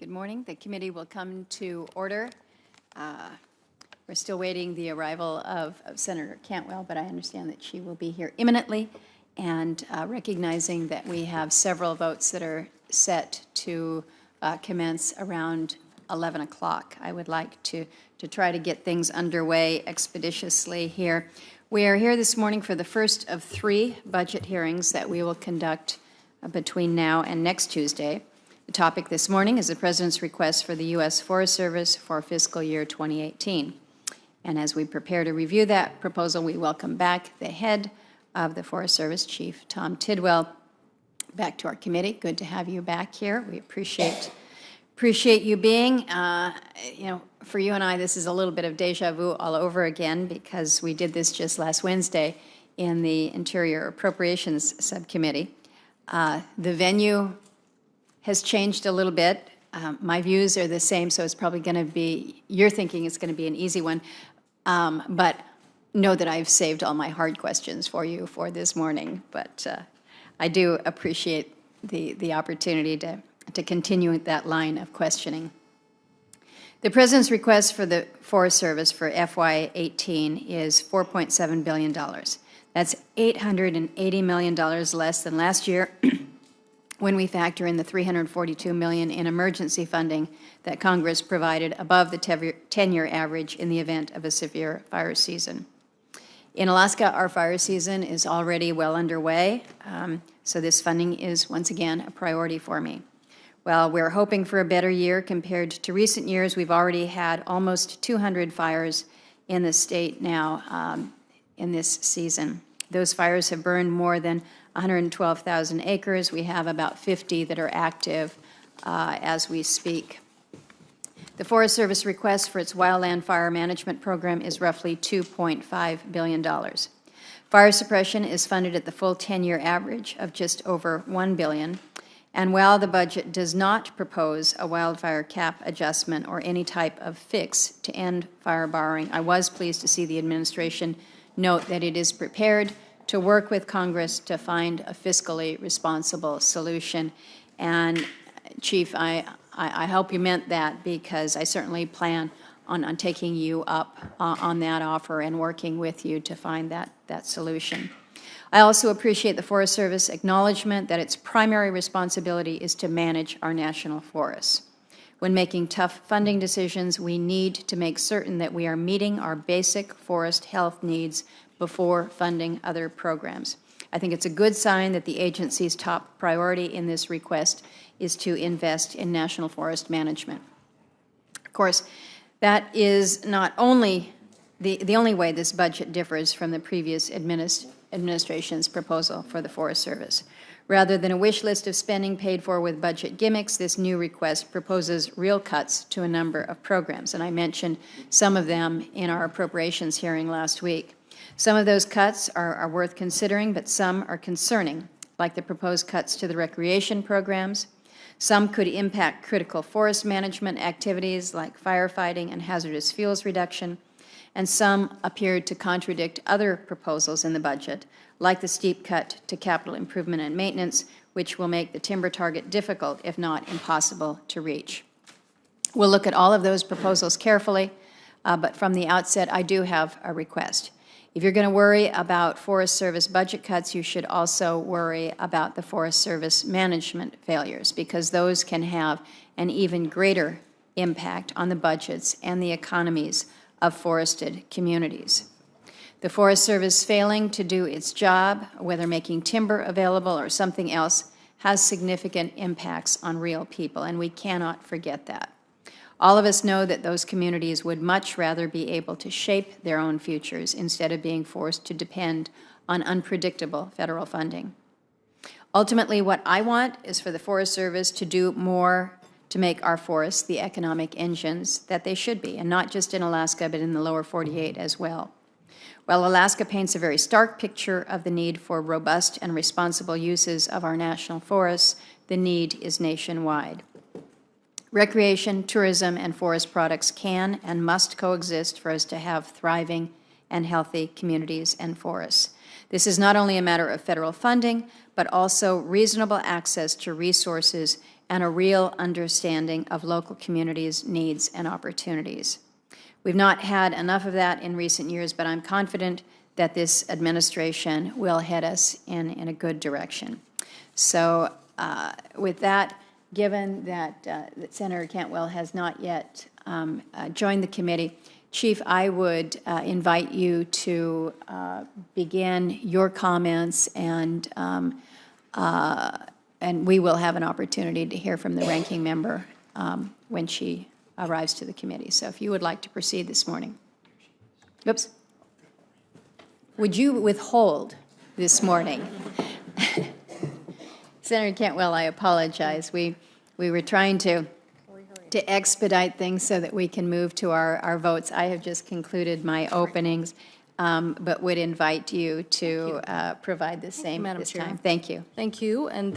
Good morning. The committee will come to order. We're still waiting the arrival of Senator Cantwell, but I understand that she will be here imminently. And recognizing that we have several votes that are set to commence around 11 o'clock, I would like to try to get things underway expeditiously here. We are here this morning for the first of 3 budget hearings that we will conduct between now and next Tuesday. The topic this morning is the President's request for the U.S. Forest Service for fiscal year 2018. And as we prepare to review that proposal, we welcome back the head of the Forest Service, Chief Tom Tidwell, back to our committee. Good to have you back here. We appreciate you being. For you and I, this is a little bit of deja vu all over again because we did this just last Wednesday in the Interior Appropriations Subcommittee. The venue has changed a little bit. My views are the same, so it's probably going to be, you're thinking it's going to be an easy one, but know that I've saved all my hard questions for you for this morning. But I do appreciate the opportunity to continue with that line of questioning. The President's request for the Forest Service for FY18 is $4.7 billion. That's $880 million less than last year when we factor in the $342 million in emergency funding that Congress provided above the 10-year average in the event of a severe fire season. In Alaska, our fire season is already well underway, so this funding is once again a priority for me. While we're hoping for a better year compared to recent years, we've already had almost 200 fires in the state now in this season. Those fires have burned more than 112,000 acres. We have about 50 that are active as we speak. The Forest Service request for its wildland fire management program is roughly $2.5 billion. Fire suppression is funded at the full 10-year average of just over $1 billion. And while the budget does not propose a wildfire cap adjustment or any type of fix to end fire borrowing, I was pleased to see the administration note that it is prepared to work with Congress to find a fiscally responsible solution. And Chief, I hope you meant that, because I certainly plan on taking you up on that offer and working with you to find that solution. I also appreciate the Forest Service acknowledgement that its primary responsibility is to manage our national forests. When making tough funding decisions, we need to make certain that we are meeting our basic forest health needs before funding other programs. I think it's a good sign that the agency's top priority in this request is to invest in national forest management. Of course, that is not only the only way this budget differs from the previous administration's proposal for the Forest Service. Rather than a wish list of spending paid for with budget gimmicks, this new request proposes real cuts to a number of programs, and I mentioned some of them in our appropriations hearing last week. Some of those cuts are worth considering, but some are concerning, like the proposed cuts to the recreation programs. Some could impact critical forest management activities like firefighting and hazardous fuels reduction, and some appeared to contradict other proposals in the budget, like the steep cut to capital improvement and maintenance, which will make the timber target difficult, if not impossible, to reach. We'll look at all of those proposals carefully, but from the outset, I do have a request. If you're going to worry about Forest Service budget cuts, you should also worry about the Forest Service management failures, because those can have an even greater impact on the budgets and the economies of forested communities. The Forest Service failing to do its job, whether making timber available or something else, has significant impacts on real people, and we cannot forget that. All of us know that those communities would much rather be able to shape their own futures instead of being forced to depend on unpredictable federal funding. Ultimately, what I want is for the Forest Service to do more to make our forests the economic engines that they should be, and not just in Alaska, but in the lower 48 as well. While Alaska paints a very stark picture of the need for robust and responsible uses of our national forests, the need is nationwide. Recreation, tourism, and forest products can and must coexist for us to have thriving and healthy communities and forests. This is not only a matter of federal funding, but also reasonable access to resources and a real understanding of local communities' needs and opportunities. We've not had enough of that in recent years, but I'm confident that this administration will head us in a good direction. So with that, given that, that Senator Cantwell has not yet joined the committee, Chief, I would invite you to begin your comments, and we will have an opportunity to hear from the ranking member when she arrives to the committee. So if you would like to proceed this morning. Oops. Would you withhold this morning? Senator Cantwell, I apologize. We were trying to expedite things so that we can move to our votes. I have just concluded my openings, but would invite you to provide the same Madam this Chair. time. Thank you. Thank you. And